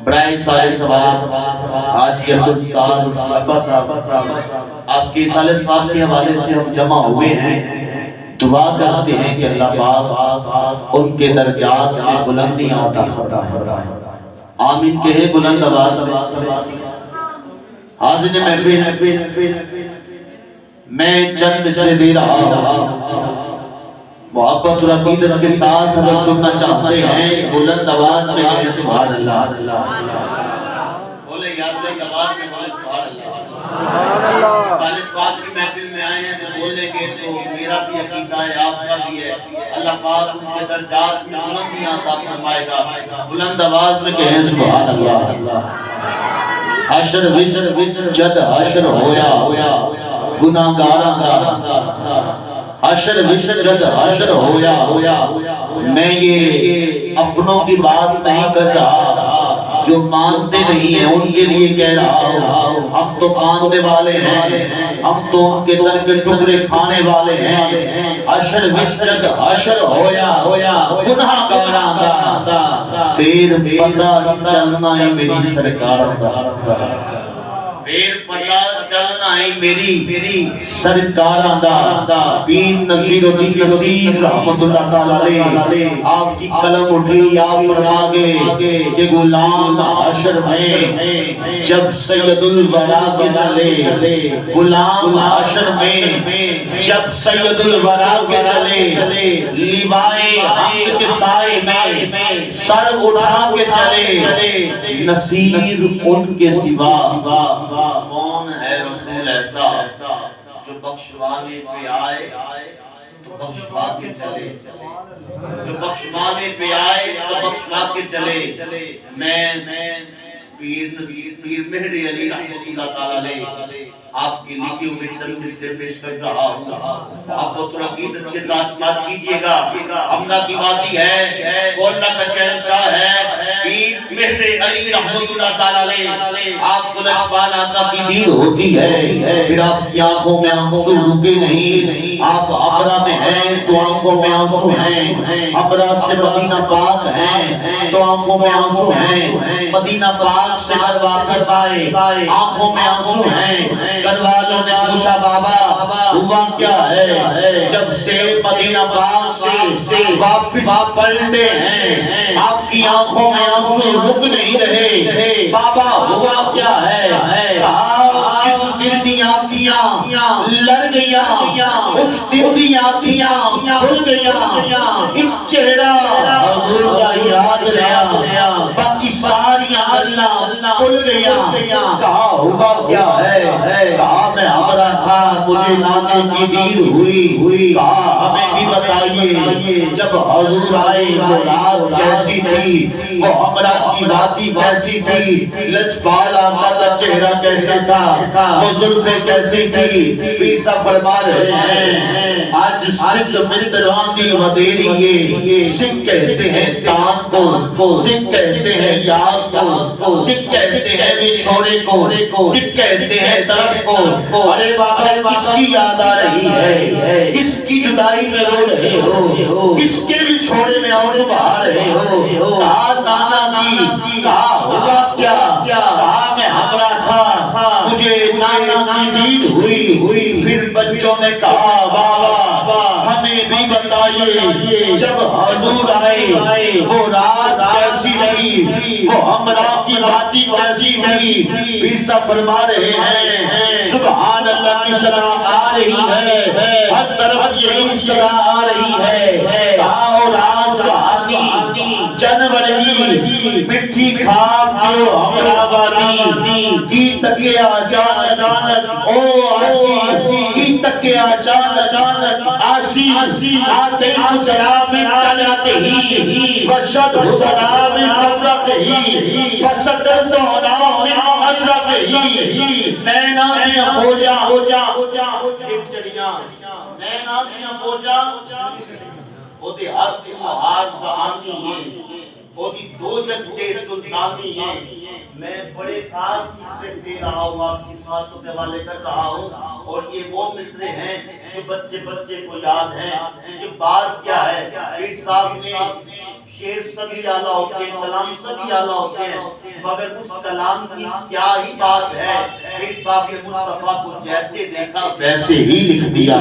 برائے سال ثواب حاجی عبدالستار ربا صاحب آپ کے سال ثواب کے حوالے سے ہم جمع ہوئے ہیں، دعا کرتے ہیں کہ اللہ پاک ان کے درجات میں بلندیاں عطا فرمائے۔ آمین کہے بلند آواز۔ حاضر محفل میں چند مصرے دے رہا ہوں، محبت اور عقیدت کے ساتھ اگر سننا چاہتے ہیں بلند آواز میں کہیں سبحان اللہ۔ بولے یاد بلند آواز میں بولے سبحان اللہ۔ سالس بات کی محفل میں آئے ہیں تو بولنے کے تو میرا بھی عقیدہ ہے، آپ کا بھی ہے، اللہ پاک ان کے درجات میں بلندیاں عطا فرمائے گا۔ بلند آواز میں کہیں سبحان اللہ۔ حشر وچ جد حشر ہویا گناہگاراں دا، حشر وچ جد حشر ہویا، میں یہ اپنوں کی بات نہیں کر رہا، جو مانتے نہیں ہیں ان کے لیے کہہ رہا ہوں۔ ہم تو ماننے والے ہیں، ہم تو ان کے تن کے ٹکڑے کھانے والے ہیں۔ حشر وچ جد حشر ہویا گناہگاراں دا، پھر پتہ چلنا ہے میری سرکار دا، پھر پتہ چلنا ہے میری سرکاراں دا۔ پیر نصیر الدین نصیر رحمت اللہ تعالی علیہ آپ کی قلم اٹھی، آپ فرما گے کہ غلام حشر میں جب سید الورا کے چلے، غلام حشر میں جب سید الورا کے چلے، لیوائے حمد کے سائے میں سر اٹھا کے چلے، نصیر ان کے سوا کون ہے رسول ایسا جو بخشوانے پہ آئے تو بخشوا کے چلے، جو بخشوانے پہ آئے تو بخشوا کے چلے۔ میں پیر مہدی علی رحمت اللہ تعالی علیہ آپ کی لکھی ہوئی چند مصرے پیش کر رہا ہوں، آپ بہت عقیدت کے ساتھ بات کیجئے گا۔ امرا کی وادی ہے، بولنا کا شہنشاہ ہے پیر مہدی علی رحمت اللہ تعالی علیہ، آپ کو لجپال آقا کی دیر ہوتی ہے، پھر آپ کی آنکھوں میں آنسو رکے نہیں، آپ ابرا میں ہیں تو آنکھوں میں آنسو ہیں، ابرا سے مدینہ پاک ہیں تو آنکھوں میں آنسو ہیں، مدینہ پاک سے گھر واپس آئے آنکھوں میں آنسو ہیں۔ گھر والوں نے پوچھا بابا ہوا کیا ہے؟ جب سے مدینہ پاک سے واپس پلٹے ہیں آپ کی آنکھوں میں آنسو رک نہیں رہے، بابا ہوا کیا ہے؟ جس دن کی آنکھیاں لڑ گیا اس دن کی آنکھیاں کھل گیا، ایک چہرہ حضور کا یاد رہا، باقی ساری اللہ کھل گیا۔ کہا ہوا کیا ہے؟ کہا میں ہمرا تھا مجھے نانے کی دیر ہوئی، کہا ہمیں بھی بتائیے جب حضور آئے وہ رات کیسی تھی، وہ ہمرا کی وادی کیسی تھی، لجپال آقا کا چہرہ کیسے تھا، وہ زلفیں کیسی تھی؟ پیسا فرما رہے ہیں آج سکھ مندران دی ودیریے، سکھ کہتے ہیں تان کو، سکھ کہتے ہیں یاد کو، سکھ کہتے ہیں بچھوڑے کو، سکھ کہتے ہیں طرف کو۔ ارے بابا کس کی یاد آ رہی ہے؟ کس کی جدائی میں رو رہے ہو؟ کس کے بچھوڑے میں آنسو بہا رہے ہو؟ کہا نانا کی، کہا ہوا کیا؟ کہا میں ہمرا تھا مجھے نانا کی دید ہوئی۔ پھر بچوں نے کہا بابا ہمیں بھی بتائیے جب حضور آئے وہ رات کیسی رہی، وہ ہمرا کی وادی کیسی رہی؟ پھر سب فرما رہے ہیں سبحان اللہ کی صدا آ رہی ہے، ہر طرف یہی صدا آ رہی ہے۔ کہاں راز سہانی جنور کی مٹھی کھاپ جو ہمرا وادی کی تکیا جانت او آسی، کی تکیا جانت آسی، آتے سلام تلاتے ہی وشد سلام کفرت ہی فسد دونام حضرت ہی، نینا دیا ہو جا سکھ چڑیاں، نینا دیا ہو جا اودے ہاتھ مہار زہانی ہیں، اودی دو جگتے سلطانی ہیں۔ میں بڑے خاص مصرے دے رہا ہوں، آپ کی سواتوں کے حوالے کر رہا ہوں، اور یہ وہ مصرے ہیں جو بچے کو یاد ہیں۔ یہ بات کیا ہے؟ پیر صاحب نے شعر سبھی اعلیٰ ہوتے ہیں، کلام سبھی اعلیٰ ہوتے ہیں، مگر اس کلام کی کیا ہی بات ہے، پیر صاحب نے مصطفیٰ کو جیسے دیکھا ویسے ہی لکھ دیا۔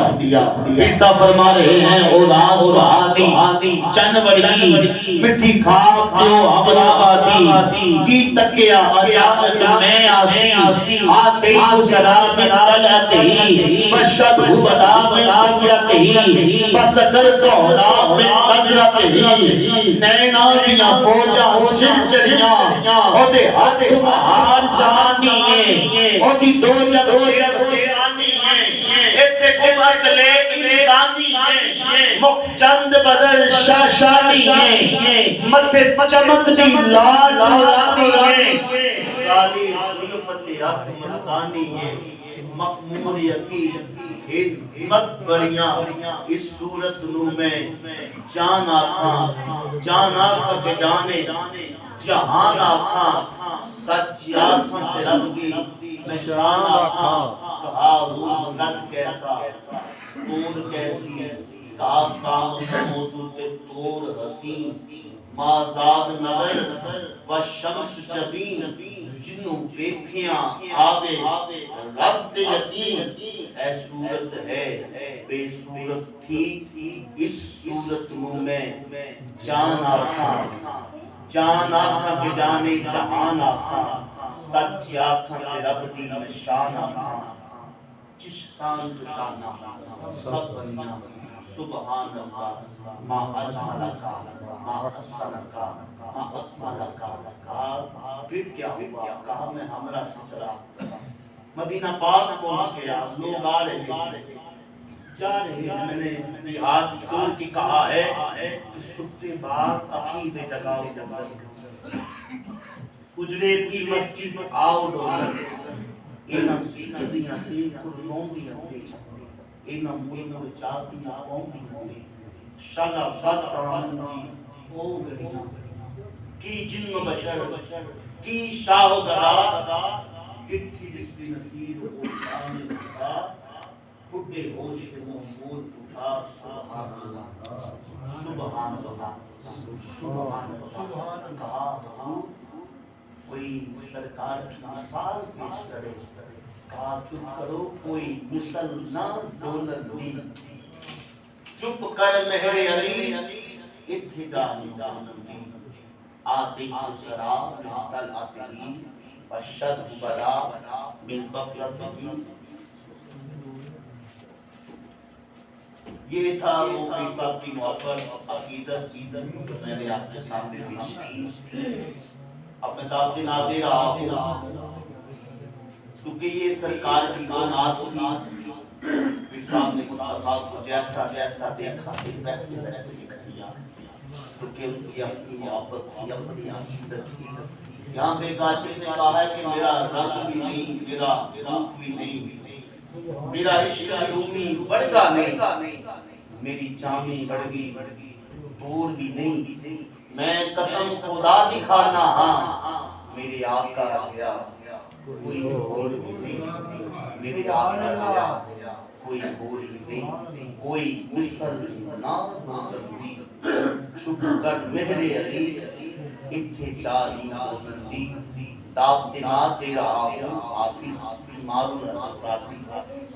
پیر صاحب فرما رہے ہیں اولا سہانی چن ورگی مٹھی کھاپ جو ہمرا آتی کی تکیا اچانک میں آسی آتے کو سلام طلعتی فشد بدا میں قدرتی فسکر کونا میں قدرتی نینا دیا فوجا سر چڑیاں اور دے ہاتھ مہار زمانی ہے اور دی دو جگ تیرانی ہے ایتے کمت لے انسانی ہے مکھ چند بدر شاشانی ہے متھے چمک دی لال رانی ہے غالی خلفت حق مستانی ہے مخمور یقین ہمت بڑیاں اس صورت نو میں جان آکھاں کے جانے جہان آکھاں سچ آکھاں تے رب دی نشان آکھاں کہا روح قد کیسا تور کیسی کہا قامت موضوع تے تور حسین مازاد نظر و شمس جبین جنوں ویکھیاں آوے رب تے یقین اے صورت ہے بے صورت تھی اس صورت میں جان آکھاں کے جانے جہان آکھاں سچ آکھاں تے رب دی نشان آکھاں جس شان تو شانہ سب بنیاں سبحان اللہ ما اجمل کا ما احسن کا ما اکمل کا پھر کیا ہوا کہا میں ہمرا سترا مدینہ پاک پہنچ گیا لوگ آ رہے جا رہے ہیں میں نے ہاتھ چھوڑ کے کہا ہے کہ سکتے باغ عقیدے جگاؤ جنگل اجڑے تھی مسجد آؤ ڈولر اینا سکھدیاں تھی کھلوندیاں تھی اینا ململ چاہتیاں پوندیاں تھی شالا فتان جی او گڑیاں کی جن بشر کی شاہ زرا کٹھی جس کی نصیر ہو شامل اٹھا کھڑے ہوش کے محمول اٹھا سبحان اللہ سبحان اللہ سبحان اللہ کہا حضور کوئی سرکار کی مثال پیش کرے کہا چپ کرو کوئی مثل نہ دولت دی چپ کر مہر علی اتجاہی دامن دی آتی سرا من طلعتی وشد بدا من بفرتی یہ تھا وہ پیر صاحب کی محبت عقیدت جو میں نے آپ کے سامنے پیش کی اب میں دعوت نہ دے رہا ہوں کیونکہ یہ سرکار کی اولاد تھی پیر صاحب نے مصطفیٰ کو جیسا دیکھا ویسے لکھ دیا کیونکہ ان کی اپنی محبت تھی اپنی عقیدت تھی یہاں بے کاشف نے کہا ہے کہ میرا رنگ بھی نہیں میرا روپ بھی نہیں میرا عشق رومی بڑھگا نہیں میری جامی بڑھگی دور بھی نہیں میں قسم خدا دی کھانا ہاں میرے آقا گیا کوئی اور بھی نہیں میرے آقا گیا کوئی اور بھی نہیں کوئی مثل نہ بندی چھپ کر مہر علی اتھے چاری بندی دعوت نہ دے رہا ہوں حافظ معلوم ہے